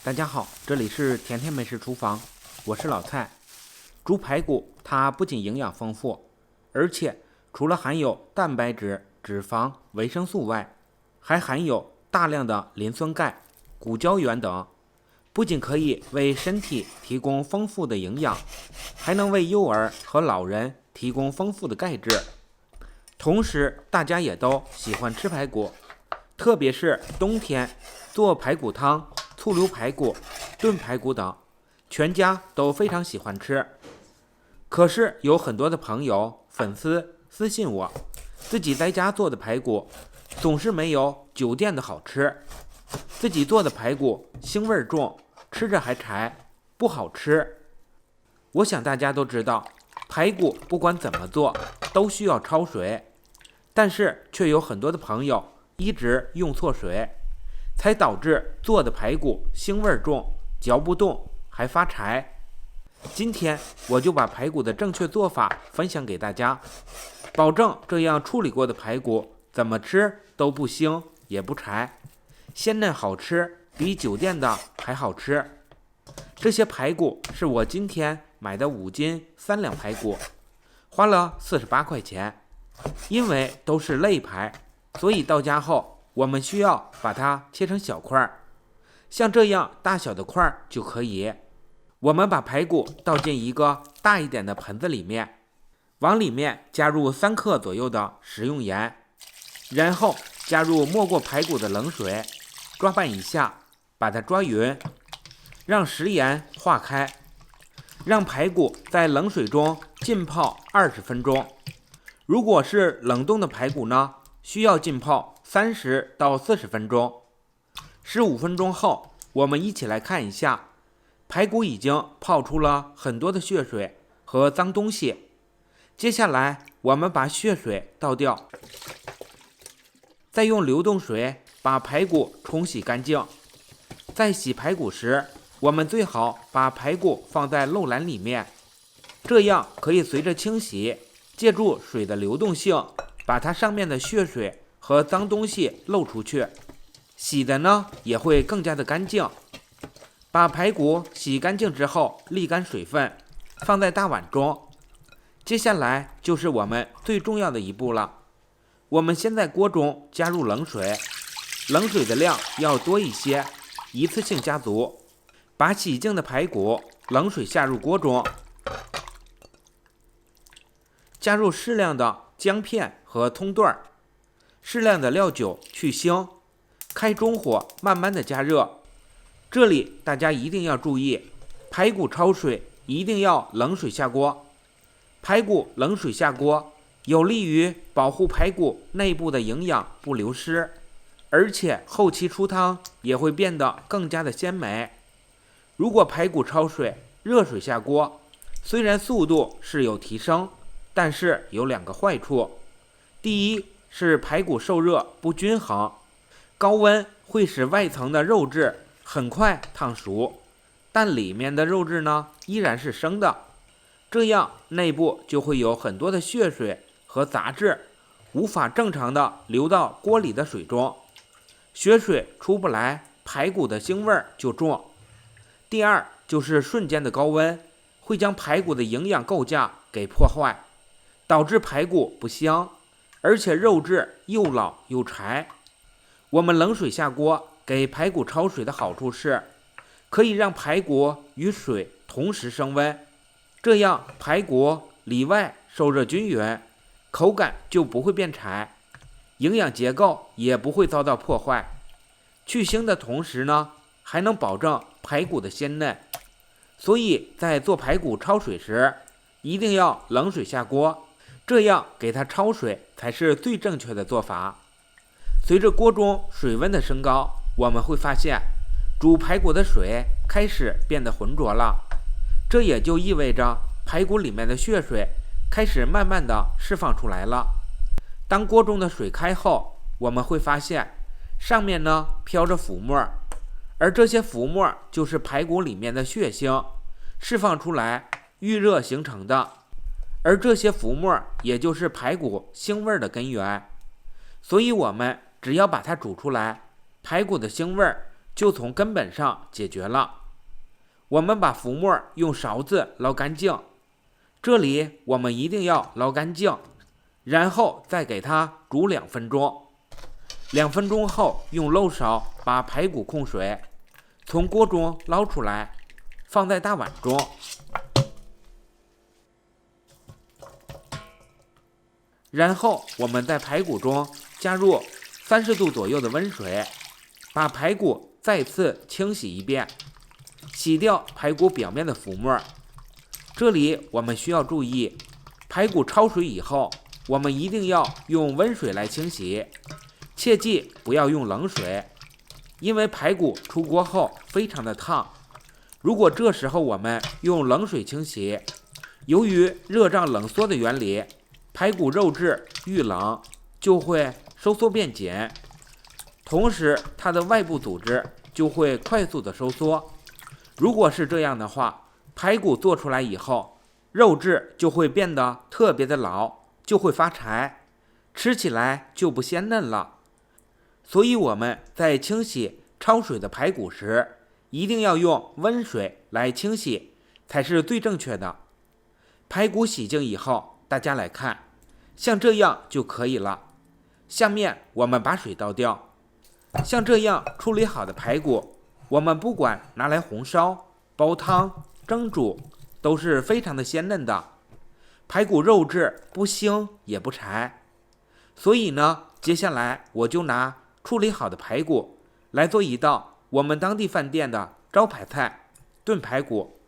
大家好，这里是甜甜美食厨房，我是老蔡。猪排骨它不仅营养丰富，而且除了含有蛋白质、脂肪、维生素外，还含有大量的磷酸钙、骨胶原等，不仅可以为身体提供丰富的营养，还能为幼儿和老人提供丰富的钙质。同时，大家也都喜欢吃排骨，特别是冬天做排骨汤、醋溜排骨、炖排骨等，全家都非常喜欢吃。可是有很多的朋友、粉丝私信我，自己在家做的排骨总是没有酒店的好吃，自己做的排骨腥味重，吃着还柴，不好吃。我想大家都知道，排骨不管怎么做都需要焯水，但是却有很多的朋友一直用错水，才导致做的排骨腥味重，嚼不动，还发柴。今天我就把排骨的正确做法分享给大家，保证这样处理过的排骨怎么吃都不腥也不柴，鲜嫩好吃，比酒店的还好吃。这些排骨是我今天买的5斤3两排骨，花了48块钱。因为都是肋排，所以到家后我们需要把它切成小块，像这样大小的块就可以。我们把排骨倒进一个大一点的盆子里面，往里面加入3克左右的食用盐，然后加入没过排骨的冷水，抓拌一下，把它抓匀，让食盐化开，让排骨在冷水中浸泡20分钟。如果是冷冻的排骨呢，需要浸泡30到40分钟。15分钟后，我们一起来看一下，排骨已经泡出了很多的血水和脏东西。接下来我们把血水倒掉，再用流动水把排骨冲洗干净。在洗排骨时，我们最好把排骨放在漏篮里面，这样可以随着清洗，借助水的流动性，把它上面的血水和脏东西漏出去，洗的呢也会更加的干净。把排骨洗干净之后，沥干水分，放在大碗中。接下来就是我们最重要的一步了，我们先在锅中加入冷水，冷水的量要多一些，一次性加足。把洗净的排骨冷水下入锅中，加入适量的姜片和葱段，适量的料酒去腥，开中火慢慢的加热。这里大家一定要注意，排骨焯水一定要冷水下锅。排骨冷水下锅有利于保护排骨内部的营养不流失，而且后期出汤也会变得更加的鲜美。如果排骨焯水热水下锅，虽然速度是有提升，但是有2个坏处。第一是排骨受热不均衡，高温会使外层的肉质很快烫熟，但里面的肉质呢依然是生的，这样内部就会有很多的血水和杂质，无法正常的流到锅里的水中，血水出不来，排骨的腥味就重。第二就是瞬间的高温会将排骨的营养构架给破坏，导致排骨不香，而且肉质又老又柴。我们冷水下锅给排骨焯水的好处是，可以让排骨与水同时升温，这样排骨里外受热均匀，口感就不会变柴，营养结构也不会遭到破坏。去腥的同时呢，还能保证排骨的鲜嫩。所以在做排骨焯水时，一定要冷水下锅，这样给它焯水才是最正确的做法。随着锅中水温的升高，我们会发现煮排骨的水开始变得浑浊了，这也就意味着排骨里面的血水开始慢慢的释放出来了。当锅中的水开后，我们会发现上面呢飘着浮沫，而这些浮沫就是排骨里面的血腥释放出来遇热形成的，而这些浮沫也就是排骨腥味的根源。所以我们只要把它煮出来，排骨的腥味就从根本上解决了。我们把浮沫用勺子捞干净，这里我们一定要捞干净，然后再给它煮2分钟。2分钟后，用漏勺把排骨控水，从锅中捞出来，放在大碗中。然后我们在排骨中加入30度左右的温水，把排骨再次清洗一遍，洗掉排骨表面的浮沫。这里我们需要注意，排骨焯水以后，我们一定要用温水来清洗，切记不要用冷水，因为排骨出锅后非常的烫。如果这时候我们用冷水清洗，由于热胀冷缩的原理，排骨肉质遇冷就会收缩变紧，同时它的外部组织就会快速的收缩。如果是这样的话，排骨做出来以后，肉质就会变得特别的老，就会发柴，吃起来就不鲜嫩了。所以我们在清洗焯水的排骨时，一定要用温水来清洗，才是最正确的。排骨洗净以后，大家来看，像这样就可以了。下面我们把水倒掉。像这样处理好的排骨，我们不管拿来红烧、煲汤、蒸煮，都是非常的鲜嫩的，排骨肉质不腥也不柴。所以呢，接下来我就拿处理好的排骨来做一道我们当地饭店的招牌菜——炖排骨，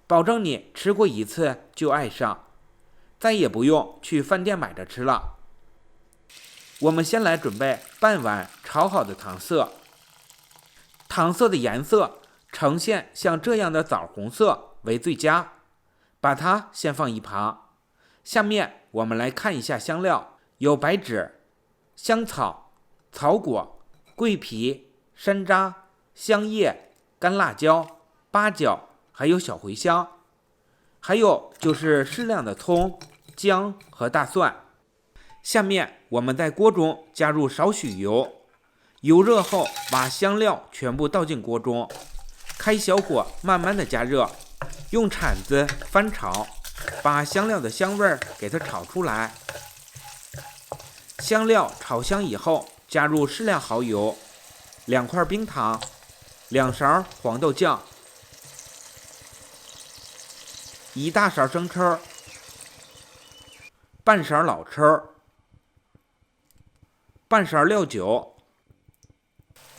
保证你吃过一次就爱上，再也不用去饭店买着吃了。我们先来准备半碗炒好的糖色，糖色的颜色呈现像这样的枣红色为最佳，把它先放一旁。下面我们来看一下香料，有白芷、香草、草果、桂皮、山楂、香叶、干辣椒、八角，还有小茴香，还有就是适量的葱、姜和大蒜。下面我们在锅中加入少许油，油热后把香料全部倒进锅中，开小火慢慢的加热，用铲子翻炒，把香料的香味给它炒出来。香料炒香以后，加入适量蚝油、2块冰糖、2勺黄豆酱、1大勺生抽、半勺老抽、半勺料酒，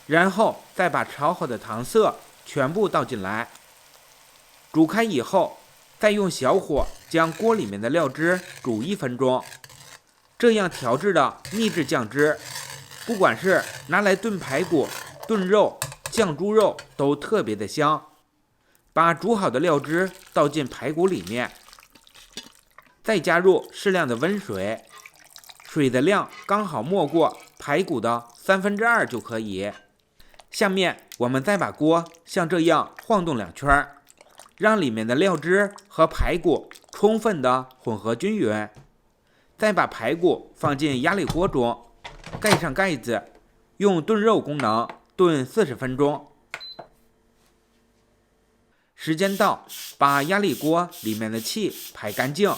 然后再把炒好的糖色全部倒进来，煮开以后，再用小火将锅里面的料汁煮1分钟。这样调制的秘制酱汁，不管是拿来炖排骨、炖肉、酱猪肉都特别的香。把煮好的料汁倒进排骨里面，再加入适量的温水，水的量刚好没过排骨的2/3就可以。下面我们再把锅像这样晃动2圈，让里面的料汁和排骨充分的混合均匀。再把排骨放进压力锅中，盖上盖子，用炖肉功能炖40分钟。时间到，把压力锅里面的气排干净。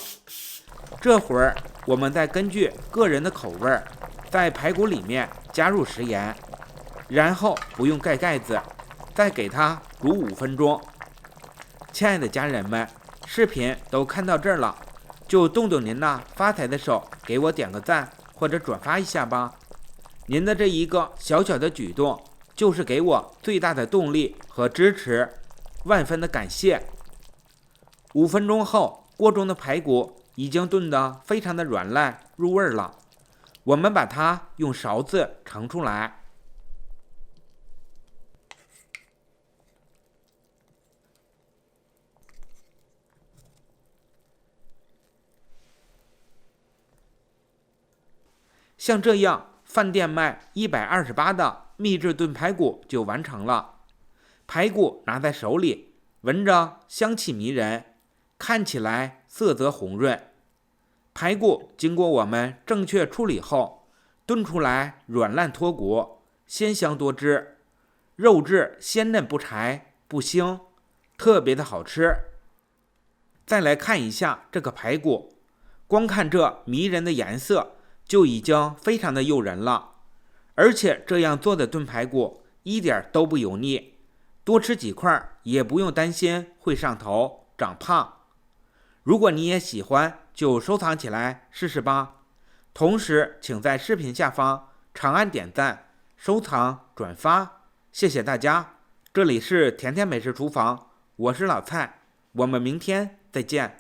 这会儿我们再根据个人的口味，在排骨里面加入食盐，然后不用盖盖子，再给它煮5分钟。亲爱的家人们，视频都看到这儿了，就动动您那发财的手，给我点个赞或者转发一下吧。您的这一个小小的举动，就是给我最大的动力和支持，万分的感谢。5分钟后，锅中的排骨已经炖得非常的软烂入味了。我们把它用勺子盛出来。像这样，饭店卖128的秘制炖排骨就完成了。排骨拿在手里，闻着香气迷人，看起来色泽红润。排骨经过我们正确处理后，炖出来软烂脱骨，鲜香多汁。肉质鲜嫩不柴不腥，特别的好吃。再来看一下这个排骨，光看这迷人的颜色就已经非常的诱人了，而且这样做的炖排骨一点都不油腻，多吃几块也不用担心会上头长胖。如果你也喜欢，就收藏起来试试吧。同时请在视频下方长按点赞、收藏、转发，谢谢大家。这里是甜甜美食厨房，我是老蔡，我们明天再见。